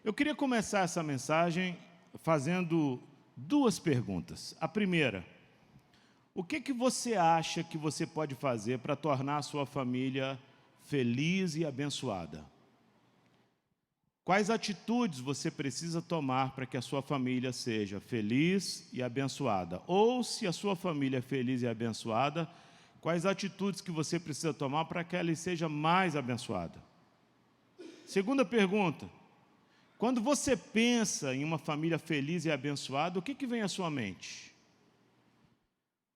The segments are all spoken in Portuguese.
Eu queria começar essa mensagem fazendo duas perguntas. A primeira, o que você acha que você pode fazer para tornar a sua família feliz e abençoada? Quais atitudes você precisa tomar para que a sua família seja feliz e abençoada? Ou, se a sua família é feliz e abençoada, quais atitudes que você precisa tomar para que ela seja mais abençoada? Segunda pergunta, quando você pensa em uma família feliz e abençoada, o que vem à sua mente?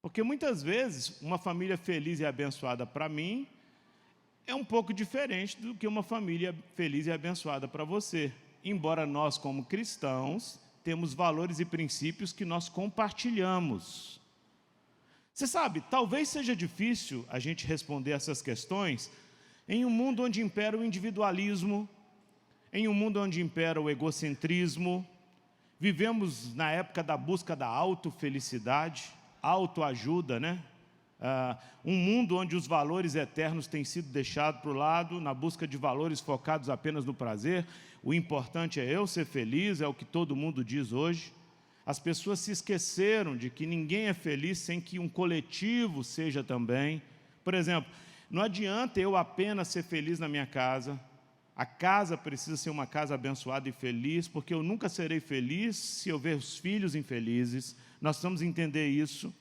Porque muitas vezes, uma família feliz e abençoada para mim é um pouco diferente do que uma família feliz e abençoada para você. Embora nós, como cristãos, temos valores e princípios que nós compartilhamos. Você sabe, talvez seja difícil a gente responder essas questões em um mundo onde impera o individualismo, em um mundo onde impera o egocentrismo. Vivemos na época da busca da autofelicidade, autoajuda, né? Um mundo onde os valores eternos têm sido deixados para o lado, na busca de valores focados apenas no prazer. O importante é eu ser feliz, é o que todo mundo diz hoje. As pessoas se esqueceram de que ninguém é feliz sem que um coletivo seja também. Por exemplo, não adianta eu apenas ser feliz na minha casa. A casa precisa ser uma casa abençoada e feliz, porque eu nunca serei feliz se eu ver os filhos infelizes. Nós precisamos entender isso.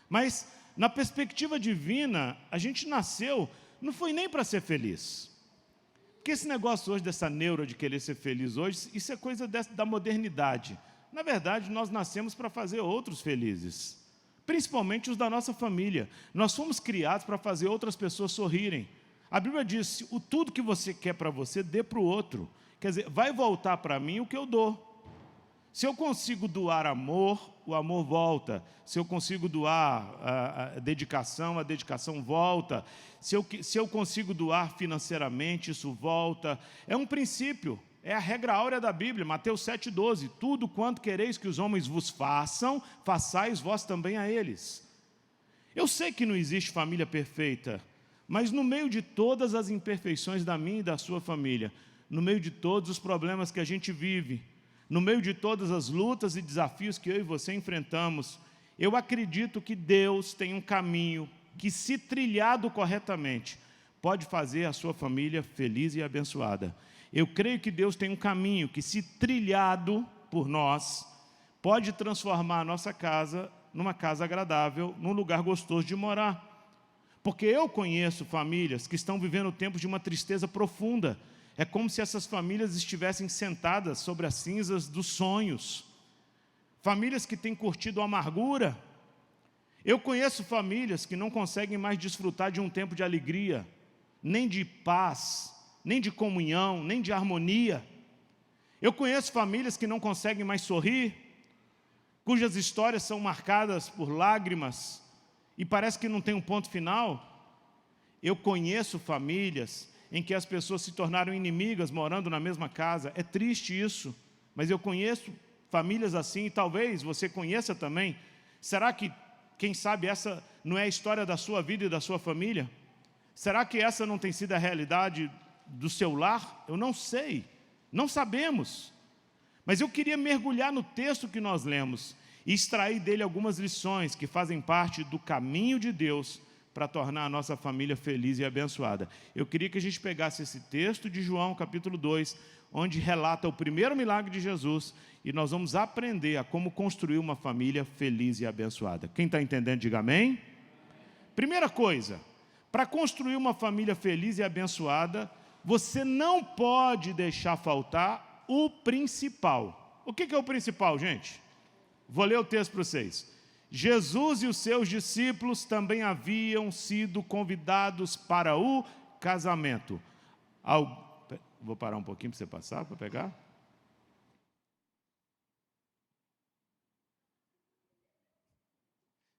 Mas, na perspectiva divina, a gente nasceu, não foi nem para ser feliz. Porque esse negócio hoje, dessa neura de querer ser feliz hoje, isso é coisa da modernidade. Na verdade, nós nascemos para fazer outros felizes, principalmente os da nossa família. Nós fomos criados para fazer outras pessoas sorrirem. A Bíblia diz, tudo que você quer para você, dê para o outro. Quer dizer, vai voltar para mim o que eu dou. Se eu consigo doar amor, o amor volta. Se eu consigo doar a dedicação volta. Se eu consigo doar financeiramente, isso volta. É um princípio, é a regra áurea da Bíblia, Mateus 7,12. Tudo quanto quereis que os homens vos façam, façais vós também a eles. Eu sei que não existe família perfeita, mas no meio de todas as imperfeições da minha e da sua família, no meio de todos os problemas que a gente vive, no meio de todas as lutas e desafios que eu e você enfrentamos, eu acredito que Deus tem um caminho que, se trilhado corretamente, pode fazer a sua família feliz e abençoada. Eu creio que Deus tem um caminho que, se trilhado por nós, pode transformar a nossa casa numa casa agradável, num lugar gostoso de morar. Porque eu conheço famílias que estão vivendo tempos de uma tristeza profunda. É como se essas famílias estivessem sentadas sobre as cinzas dos sonhos. Famílias que têm curtido a amargura. Eu conheço famílias que não conseguem mais desfrutar de um tempo de alegria, nem de paz, nem de comunhão, nem de harmonia. Eu conheço famílias que não conseguem mais sorrir, cujas histórias são marcadas por lágrimas, e parece que não tem um ponto final. Eu conheço famílias em que as pessoas se tornaram inimigas morando na mesma casa. É triste isso, mas eu conheço famílias assim, e talvez você conheça também. Será que, quem sabe, essa não é a história da sua vida e da sua família? Será que essa não tem sido a realidade do seu lar? Eu não sei, não sabemos. Mas eu queria mergulhar no texto que nós lemos e extrair dele algumas lições que fazem parte do caminho de Deus para tornar a nossa família feliz e abençoada. Eu queria que a gente pegasse esse texto de João, capítulo 2, onde relata o primeiro milagre de Jesus, e nós vamos aprender a como construir uma família feliz e abençoada. Quem está entendendo, diga amém. Primeira coisa, para construir uma família feliz e abençoada, você não pode deixar faltar o principal. O que é o principal, gente? Vou ler o texto para vocês. Jesus e os seus discípulos também haviam sido convidados para o casamento. Vou parar um pouquinho para você passar, para pegar.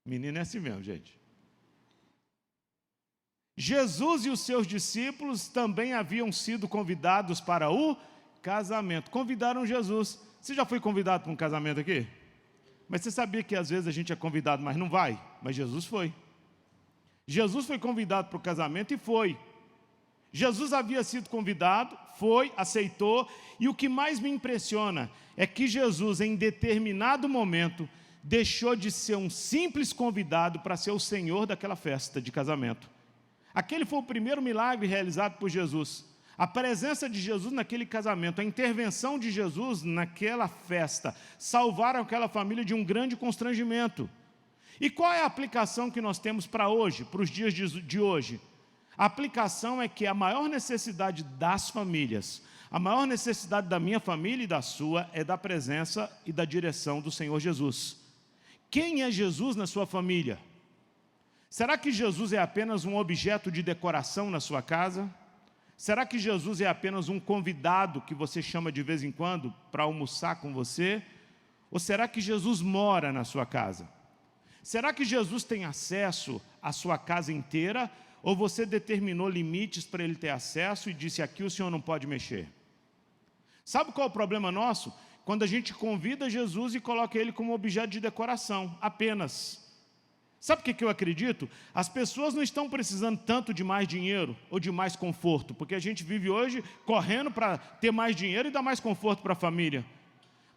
Menino é assim mesmo, gente. Jesus e os seus discípulos também haviam sido convidados para o casamento. Convidaram Jesus. Você já foi convidado para um casamento aqui? Mas você sabia que às vezes a gente é convidado, mas não vai? Mas Jesus foi. Jesus foi convidado para o casamento e foi. Jesus havia sido convidado, foi, aceitou, e o que mais me impressiona é que Jesus, em determinado momento, deixou de ser um simples convidado para ser o senhor daquela festa de casamento. Aquele foi o primeiro milagre realizado por Jesus. A presença de Jesus naquele casamento, a intervenção de Jesus naquela festa, salvaram aquela família de um grande constrangimento. E qual é a aplicação que nós temos para hoje, para os dias de hoje? A aplicação é que a maior necessidade das famílias, a maior necessidade da minha família e da sua, é da presença e da direção do Senhor Jesus. Quem é Jesus na sua família? Será que Jesus é apenas um objeto de decoração na sua casa? Será que Jesus é apenas um convidado que você chama de vez em quando para almoçar com você? Ou será que Jesus mora na sua casa? Será que Jesus tem acesso à sua casa inteira? Ou você determinou limites para ele ter acesso e disse, aqui o senhor não pode mexer? Sabe qual é o problema nosso? Quando a gente convida Jesus e coloca ele como objeto de decoração, apenas. Sabe o que eu acredito? As pessoas não estão precisando tanto de mais dinheiro ou de mais conforto, porque a gente vive hoje correndo para ter mais dinheiro e dar mais conforto para a família.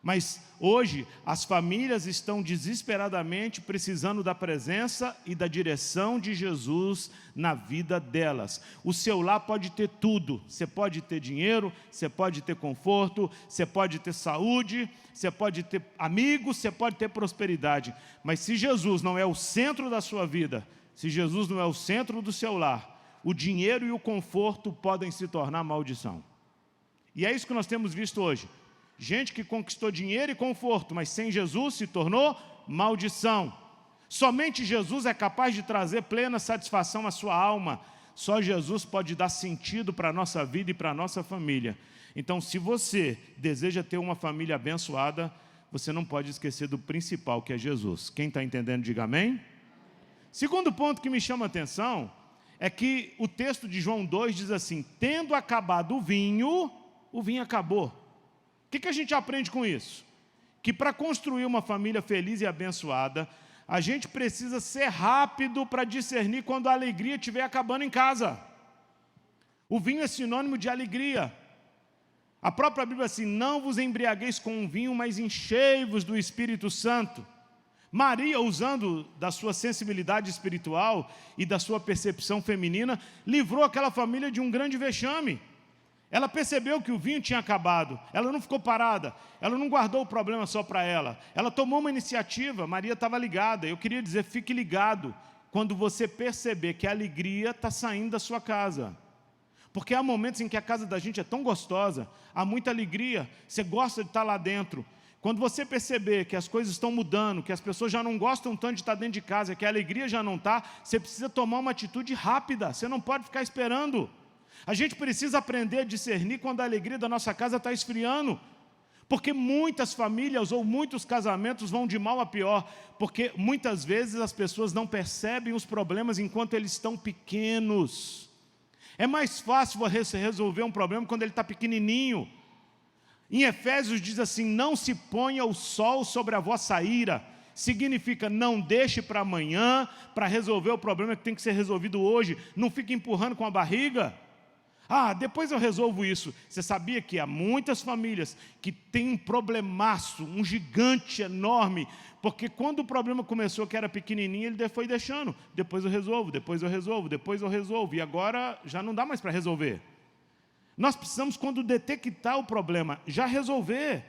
Mas hoje as famílias estão desesperadamente precisando da presença e da direção de Jesus na vida delas. O seu lar pode ter tudo, você pode ter dinheiro, você pode ter conforto, você pode ter saúde, você pode ter amigos, você pode ter prosperidade. Mas se Jesus não é o centro da sua vida, se Jesus não é o centro do seu lar, o dinheiro e o conforto podem se tornar maldição. E é isso que nós temos visto hoje. Gente que conquistou dinheiro e conforto, mas sem Jesus se tornou maldição. Somente Jesus é capaz de trazer plena satisfação à sua alma. Só Jesus pode dar sentido para a nossa vida e para a nossa família. Então, se você deseja ter uma família abençoada, você não pode esquecer do principal, que é Jesus. Quem está entendendo, diga amém. Segundo ponto que me chama a atenção é que o texto de João 2 diz assim, tendo acabado o vinho acabou. O que a gente aprende com isso? Que para construir uma família feliz e abençoada, a gente precisa ser rápido para discernir quando a alegria estiver acabando em casa. O vinho é sinônimo de alegria. A própria Bíblia diz assim, não vos embriagueis com o vinho, mas enchei-vos do Espírito Santo. Maria, usando da sua sensibilidade espiritual e da sua percepção feminina, livrou aquela família de um grande vexame. Ela percebeu que o vinho tinha acabado, ela não ficou parada, ela não guardou o problema só para ela, ela tomou uma iniciativa, Maria estava ligada. Eu queria dizer, fique ligado quando você perceber que a alegria está saindo da sua casa. Porque há momentos em que a casa da gente é tão gostosa, há muita alegria, você gosta de estar lá dentro. Quando você perceber que as coisas estão mudando, que as pessoas já não gostam tanto de estar dentro de casa, que a alegria já não está, você precisa tomar uma atitude rápida, você não pode ficar esperando. A gente precisa aprender a discernir quando a alegria da nossa casa está esfriando. Porque muitas famílias ou muitos casamentos vão de mal a pior. Porque muitas vezes as pessoas não percebem os problemas enquanto eles estão pequenos. É mais fácil você resolver um problema quando ele está pequenininho. Em Efésios diz assim, não se ponha o sol sobre a vossa ira. Significa, não deixe para amanhã para resolver o problema que tem que ser resolvido hoje. Não fique empurrando com a barriga. Depois eu resolvo isso. Você sabia que há muitas famílias que têm um problemaço, um gigante enorme, porque quando o problema começou que era pequenininho, ele foi deixando. Depois eu resolvo, depois eu resolvo, depois eu resolvo. E agora já não dá mais para resolver. Nós precisamos, quando detectar o problema, já resolver.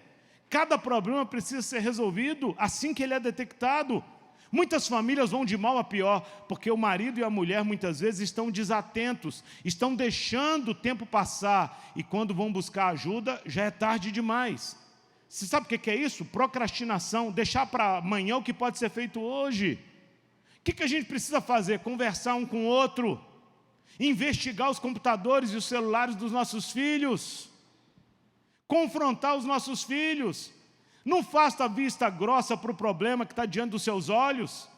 Cada problema precisa ser resolvido assim que ele é detectado. Muitas famílias vão de mal a pior, porque o marido e a mulher muitas vezes estão desatentos, estão deixando o tempo passar, e quando vão buscar ajuda, já é tarde demais. Você sabe o que é isso? Procrastinação, deixar para amanhã o que pode ser feito hoje. O que a gente precisa fazer? Conversar um com o outro, investigar os computadores e os celulares dos nossos filhos, confrontar os nossos filhos. Não faça vista grossa para o problema que está diante dos seus olhos.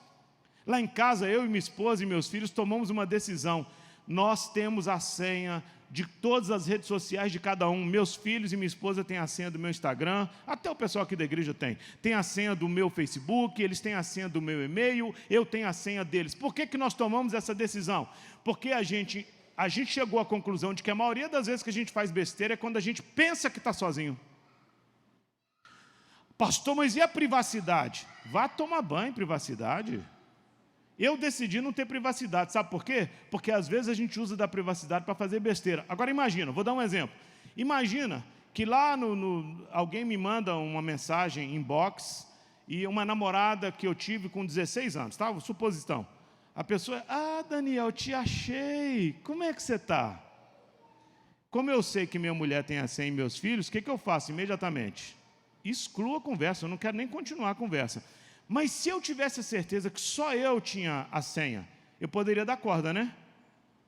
Lá em casa, eu e minha esposa e meus filhos tomamos uma decisão. Nós temos a senha de todas as redes sociais de cada um. Meus filhos e minha esposa têm a senha do meu Instagram, até o pessoal aqui da igreja tem a senha do meu Facebook, eles têm a senha do meu e-mail, eu tenho a senha deles. Por que nós tomamos essa decisão? Porque a gente a gente chegou à conclusão de que a maioria das vezes que a gente faz besteira é quando a gente pensa que está sozinho. Pastor, mas e a privacidade? Vá tomar banho em privacidade. Eu decidi não ter privacidade, sabe por quê? Porque às vezes a gente usa da privacidade para fazer besteira. Agora imagina, vou dar um exemplo. Imagina que lá alguém me manda uma mensagem inbox e uma namorada que eu tive com 16 anos, tá? Suposição. A pessoa, Daniel, te achei, como é que você está? Como eu sei que minha mulher tem a senha e meus filhos, o que eu faço imediatamente? Excluo a conversa, eu não quero nem continuar a conversa. Mas se eu tivesse a certeza que só eu tinha a senha, eu poderia dar corda, né?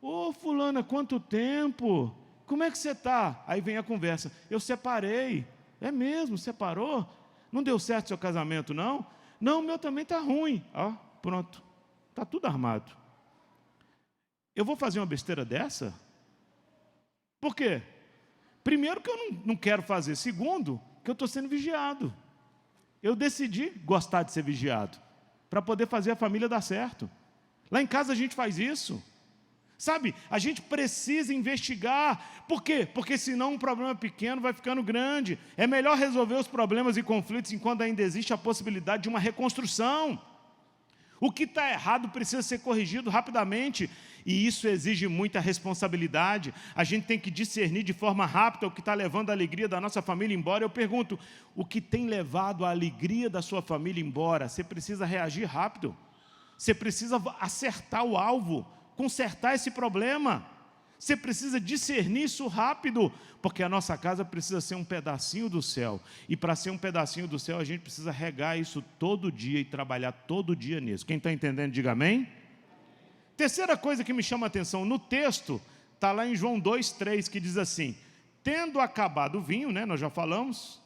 Ô, fulana, quanto tempo? Como é que você está? Aí vem a conversa. Eu separei. É mesmo, separou? Não deu certo seu casamento, não? Não, o meu também está ruim. Ó, pronto. Está tudo armado. Eu vou fazer uma besteira dessa? Por quê? Primeiro que eu não quero fazer. Segundo, que eu estou sendo vigiado. Eu decidi gostar de ser vigiado, para poder fazer a família dar certo. Lá em casa a gente faz isso. Sabe, a gente precisa investigar. Por quê? Porque senão um problema pequeno vai ficando grande. É melhor resolver os problemas e conflitos enquanto ainda existe a possibilidade de uma reconstrução. O que está errado precisa ser corrigido rapidamente, e isso exige muita responsabilidade. A gente tem que discernir de forma rápida o que está levando a alegria da nossa família embora. Eu pergunto, o que tem levado a alegria da sua família embora? Você precisa reagir rápido. Você precisa acertar o alvo, consertar esse problema. Você precisa discernir isso rápido, porque a nossa casa precisa ser um pedacinho do céu. E para ser um pedacinho do céu, a gente precisa regar isso todo dia e trabalhar todo dia nisso. Quem está entendendo, diga amém. Terceira coisa que me chama a atenção no texto, está lá em João 2,3, que diz assim: tendo acabado o vinho, nós já falamos,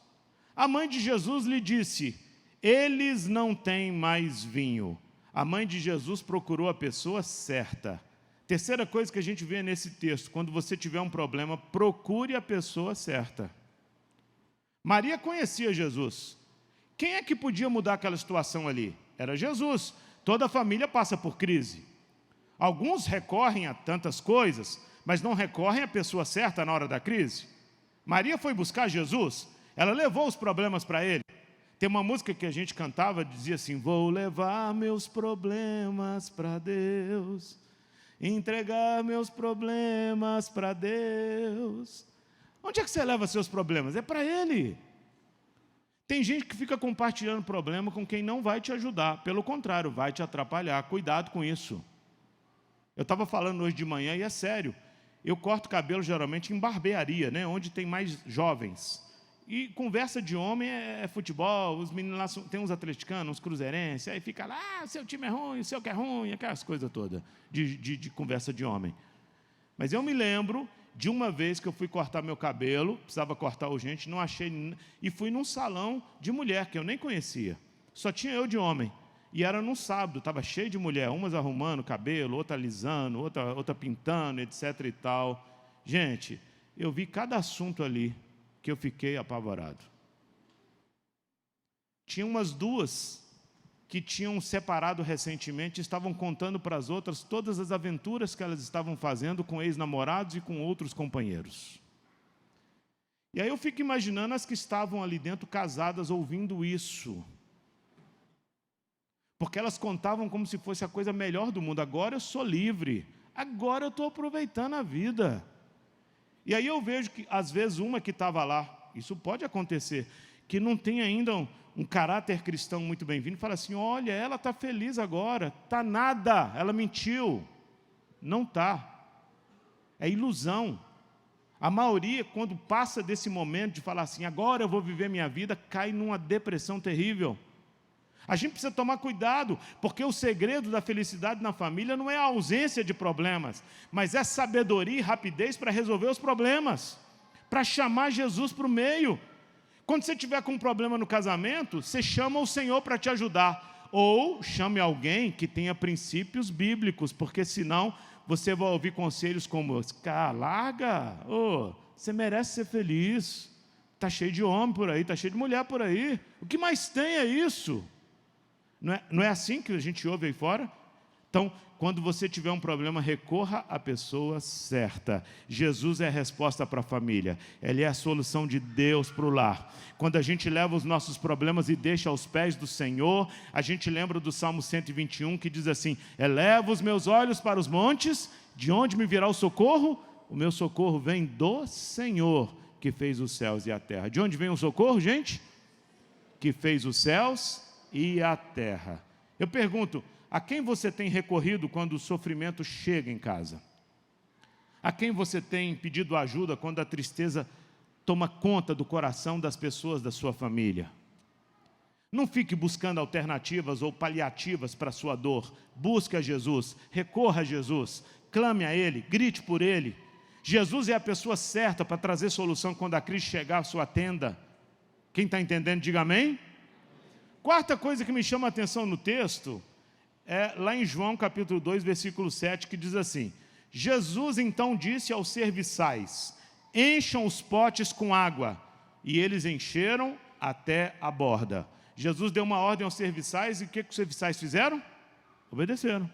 a mãe de Jesus lhe disse, eles não têm mais vinho. A mãe de Jesus procurou a pessoa certa. Terceira coisa que a gente vê nesse texto, quando você tiver um problema, procure a pessoa certa. Maria conhecia Jesus. Quem é que podia mudar aquela situação ali? Era Jesus. Toda a família passa por crise. Alguns recorrem a tantas coisas, mas não recorrem à pessoa certa na hora da crise. Maria foi buscar Jesus, ela levou os problemas para ele. Tem uma música que a gente cantava, dizia assim, vou levar meus problemas para Deus, entregar meus problemas para Deus. Onde é que você leva seus problemas? É para Ele. Tem gente que fica compartilhando problema com quem não vai te ajudar, pelo contrário, vai te atrapalhar. Cuidado com isso. Eu estava falando hoje de manhã e é sério. Eu corto cabelo geralmente em barbearia, onde tem mais jovens. E conversa de homem é futebol, os meninos lá tem uns atleticanos, uns cruzeirenses, aí fica lá, seu time é ruim, o seu que é ruim, aquelas coisas todas de conversa de homem. Mas eu me lembro de uma vez que eu fui cortar meu cabelo, precisava cortar urgente, não achei, e fui num salão de mulher, que eu nem conhecia, só tinha eu de homem, e era num sábado, estava cheio de mulher, umas arrumando cabelo, outra alisando, outra pintando, etc. e tal. Gente, eu vi cada assunto ali, que eu fiquei apavorado. Tinha umas duas que tinham separado recentemente, estavam contando para as outras todas as aventuras que elas estavam fazendo com ex-namorados e com outros companheiros. E aí eu fico imaginando as que estavam ali dentro casadas ouvindo isso. Porque elas contavam como se fosse a coisa melhor do mundo. Agora eu sou livre, agora eu estou aproveitando a vida. E aí eu vejo que, às vezes, uma que estava lá, isso pode acontecer, que não tem ainda um caráter cristão muito bem-vindo, fala assim, olha, ela está feliz agora, está nada, ela mentiu. Não está. É ilusão. A maioria, quando passa desse momento de falar assim, agora eu vou viver minha vida, cai numa depressão terrível. A gente precisa tomar cuidado, porque o segredo da felicidade na família não é a ausência de problemas, mas é sabedoria e rapidez para resolver os problemas, para chamar Jesus para o meio. Quando você tiver com um problema no casamento, você chama o Senhor para te ajudar, ou chame alguém que tenha princípios bíblicos, porque senão você vai ouvir conselhos como, larga, você merece ser feliz, está cheio de homem por aí, está cheio de mulher por aí, o que mais tem é isso? Não é assim que a gente ouve aí fora? Então, quando você tiver um problema, recorra à pessoa certa. Jesus é a resposta para a família. Ele é a solução de Deus para o lar. Quando a gente leva os nossos problemas e deixa aos pés do Senhor, a gente lembra do Salmo 121, que diz assim: eleva os meus olhos para os montes, de onde me virá o socorro? O meu socorro vem do Senhor, que fez os céus e a terra. De onde vem o socorro, gente? Que fez os céus e a terra. Eu pergunto, a quem você tem recorrido quando o sofrimento chega em casa? A quem você tem pedido ajuda quando a tristeza toma conta do coração das pessoas da sua família? Não fique buscando alternativas ou paliativas para a sua dor. Busque a Jesus, recorra a Jesus, clame a Ele, grite por Ele. Jesus é a pessoa certa para trazer solução quando a crise chegar à sua tenda. Quem está entendendo, diga amém. Quarta coisa que me chama a atenção no texto é lá em João capítulo 2, versículo 7, que diz assim: Jesus então disse aos serviçais: encham os potes com água. E eles encheram até a borda. Jesus deu uma ordem aos serviçais, e o que os serviçais fizeram? Obedeceram.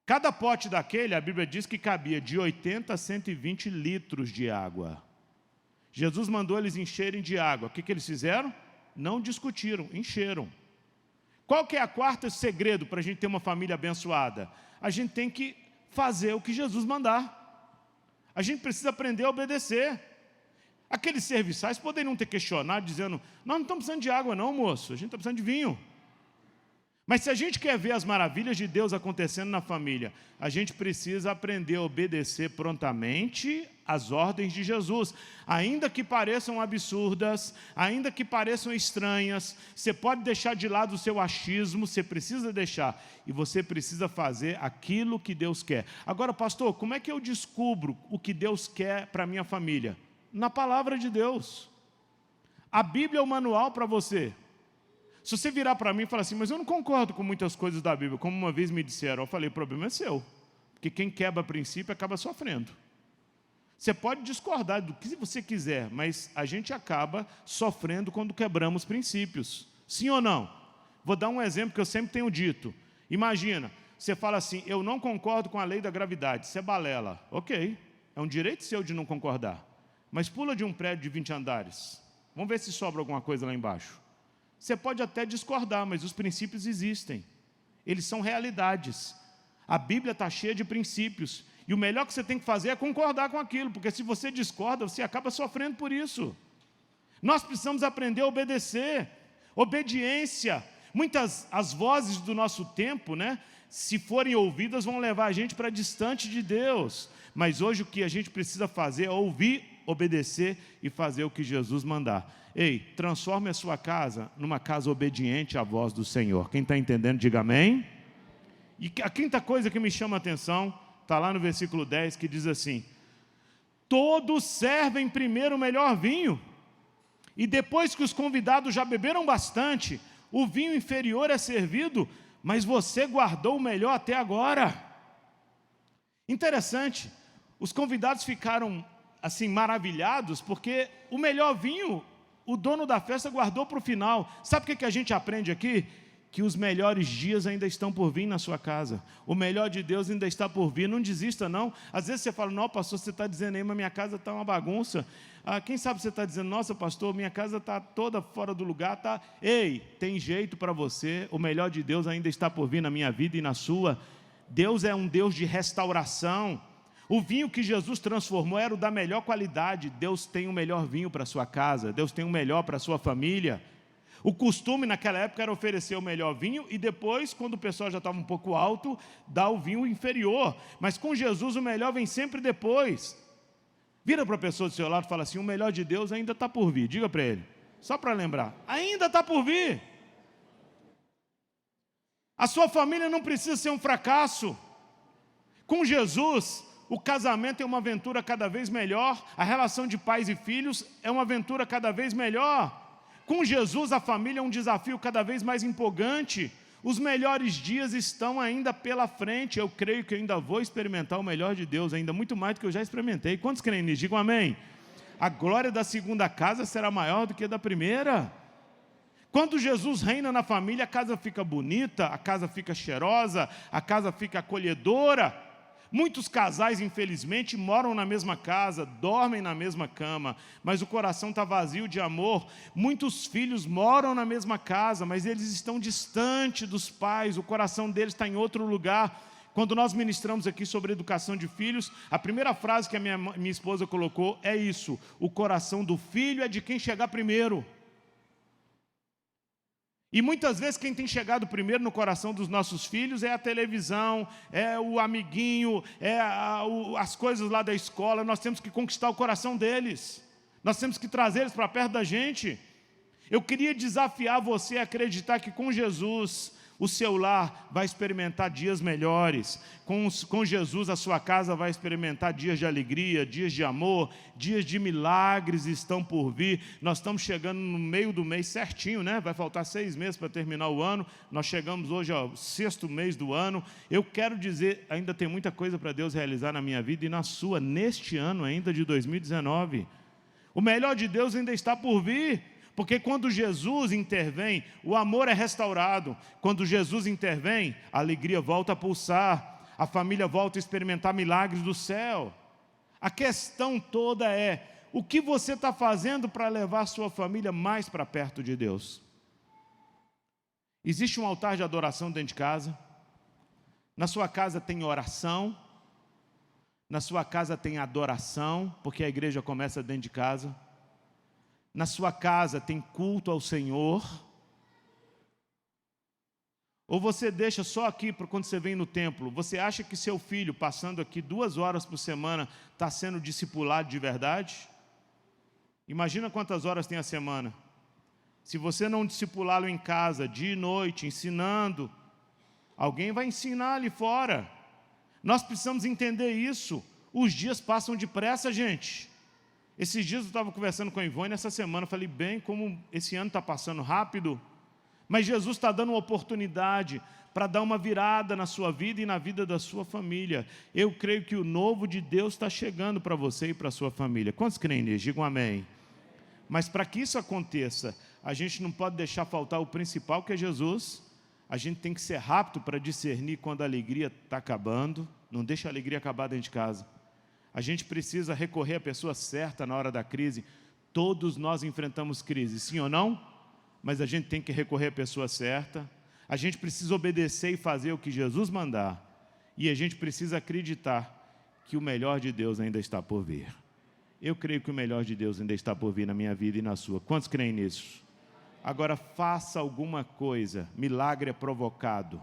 Cada pote daquele, a Bíblia diz que cabia de 80 a 120 litros de água. Jesus mandou eles encherem de água. O que eles fizeram? Não discutiram, encheram. Qual que é a quarta segredo para a gente ter uma família abençoada? A gente tem que fazer o que Jesus mandar. A gente precisa aprender a obedecer. Aqueles serviçais poderiam ter questionado, dizendo: nós não estamos precisando de água não, moço, a gente está precisando de vinho. Mas se a gente quer ver as maravilhas de Deus acontecendo na família, a gente precisa aprender a obedecer prontamente às ordens de Jesus. Ainda que pareçam absurdas, ainda que pareçam estranhas, você pode deixar de lado o seu achismo, você precisa deixar. E você precisa fazer aquilo que Deus quer. Agora, pastor, como é que eu descubro o que Deus quer para a minha família? Na palavra de Deus. A Bíblia é o manual para você. Se você virar para mim e falar assim: mas eu não concordo com muitas coisas da Bíblia, como uma vez me disseram, eu falei: o problema é seu, porque quem quebra princípio acaba sofrendo. Você pode discordar do que você quiser, mas a gente acaba sofrendo quando quebramos princípios. Sim ou não? Vou dar um exemplo que eu sempre tenho dito. Imagina, você fala assim: eu não concordo com a lei da gravidade, você balela. Ok, é um direito seu de não concordar, mas pula de um prédio de 20 andares, vamos ver se sobra alguma coisa lá embaixo. Você pode até discordar, mas os princípios existem. Eles são realidades. A Bíblia está cheia de princípios. E o melhor que você tem que fazer é concordar com aquilo, porque se você discorda, você acaba sofrendo por isso. Nós precisamos aprender a obedecer. Obediência. Muitas as vozes do nosso tempo, né, se forem ouvidas, vão levar a gente para distante de Deus. Mas hoje o que a gente precisa fazer é ouvir, obedecer e fazer o que Jesus mandar. Ei, transforme a sua casa numa casa obediente à voz do Senhor. Quem está entendendo, diga amém. E a quinta coisa que me chama a atenção, está lá no versículo 10, que diz assim: todos servem primeiro o melhor vinho, e depois que os convidados já beberam bastante, o vinho inferior é servido, mas você guardou o melhor até agora. Interessante, os convidados ficaram assim maravilhados, porque o melhor vinho o dono da festa guardou para o final. Sabe o que a gente aprende aqui? Que os melhores dias ainda estão por vir na sua casa. O melhor de Deus ainda está por vir. Não desista não. Às vezes você fala: não, pastor, você está dizendo aí, mas minha casa está uma bagunça. Quem sabe você está dizendo: nossa, pastor, minha casa está toda fora do lugar. Tá. Ei, tem jeito para você. O melhor de Deus ainda está por vir na minha vida e na sua. Deus é um Deus de restauração. O vinho que Jesus transformou era o da melhor qualidade. Deus tem o melhor vinho para a sua casa. Deus tem o melhor para a sua família. O costume naquela época era oferecer o melhor vinho e depois, quando o pessoal já estava um pouco alto, dar o vinho inferior. Mas com Jesus o melhor vem sempre depois. Vira para a pessoa do seu lado e fala assim: o melhor de Deus ainda está por vir. Diga para ele, só para lembrar, ainda está por vir. A sua família não precisa ser um fracasso. Com Jesus, o casamento é uma aventura cada vez melhor, a relação de pais e filhos é uma aventura cada vez melhor. Com Jesus, a família é um desafio cada vez mais empolgante. Os melhores dias estão ainda pela frente. Eu creio que eu ainda vou experimentar o melhor de Deus, ainda muito mais do que eu já experimentei. Quantos creem nisso? Digam amém. A glória da segunda casa será maior do que a da primeira. Quando Jesus reina na família, a casa fica bonita, a casa fica cheirosa, a casa fica acolhedora. Muitos casais, infelizmente, moram na mesma casa, dormem na mesma cama, mas o coração está vazio de amor. Muitos filhos moram na mesma casa, mas eles estão distantes dos pais, o coração deles está em outro lugar. Quando nós ministramos aqui sobre educação de filhos, a primeira frase que a minha esposa colocou é isso: o coração do filho é de quem chegar primeiro. E muitas vezes quem tem chegado primeiro no coração dos nossos filhos é a televisão, é o amiguinho, as coisas lá da escola. Nós temos que conquistar o coração deles, nós temos que trazer eles para perto da gente. Eu queria desafiar você a acreditar que com Jesus o seu lar vai experimentar dias melhores. Com Jesus a sua casa vai experimentar dias de alegria, dias de amor, dias de milagres estão por vir. Nós estamos chegando no meio do mês certinho, né? Vai faltar 6 meses para terminar o ano. Nós chegamos hoje ao 6º mês do ano. Eu quero dizer, ainda tem muita coisa para Deus realizar na minha vida e na sua, neste ano ainda de 2019. O melhor de Deus ainda está por vir. Porque quando Jesus intervém, o amor é restaurado. Quando Jesus intervém, a alegria volta a pulsar. A família volta a experimentar milagres do céu. A questão toda é: o que você está fazendo para levar a sua família mais para perto de Deus? Existe um altar de adoração dentro de casa? Na sua casa tem oração? Na sua casa tem adoração? Porque a igreja começa dentro de casa. Na sua casa tem culto ao Senhor? Ou você deixa só aqui para quando você vem no templo? Você acha que seu filho, passando aqui 2 horas por semana, está sendo discipulado de verdade? Imagina quantas horas tem a semana. Se você não discipulá-lo em casa, dia e noite, ensinando, alguém vai ensinar ali fora. Nós precisamos entender isso. Os dias passam depressa, gente. Esses dias eu estava conversando com a Ivone, essa semana, falei, bem, como esse ano está passando rápido, mas Jesus está dando uma oportunidade para dar uma virada na sua vida e na vida da sua família. Eu creio que o novo de Deus está chegando para você e para a sua família. Quantos creem nisso? Digam amém. Mas para que isso aconteça, a gente não pode deixar faltar o principal, que é Jesus. A gente tem que ser rápido para discernir quando a alegria está acabando. Não deixa a alegria acabar dentro de casa. A gente precisa recorrer à pessoa certa na hora da crise. Todos nós enfrentamos crise, sim ou não? Mas a gente tem que recorrer à pessoa certa. A gente precisa obedecer e fazer o que Jesus mandar. E a gente precisa acreditar que o melhor de Deus ainda está por vir. Eu creio que o melhor de Deus ainda está por vir na minha vida e na sua. Quantos creem nisso? Agora, faça alguma coisa. Milagre é provocado.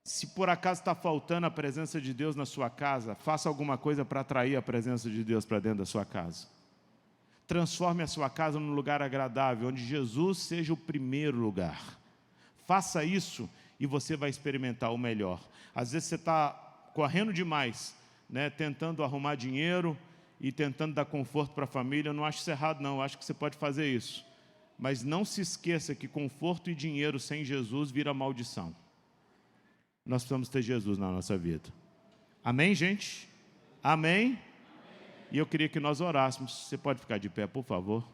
Se por acaso está faltando a presença de Deus na sua casa, faça alguma coisa para atrair a presença de Deus para dentro da sua casa. Transforme a sua casa num lugar agradável, onde Jesus seja o primeiro lugar. Faça isso e você vai experimentar o melhor. Às vezes você está correndo demais, né, tentando arrumar dinheiro e tentando dar conforto para a família. Eu não acho isso errado, não. Eu acho que você pode fazer isso. Mas não se esqueça que conforto e dinheiro sem Jesus vira maldição. Nós precisamos ter Jesus na nossa vida. Amém, gente? Amém? E eu queria que nós orássemos. Você pode ficar de pé, por favor?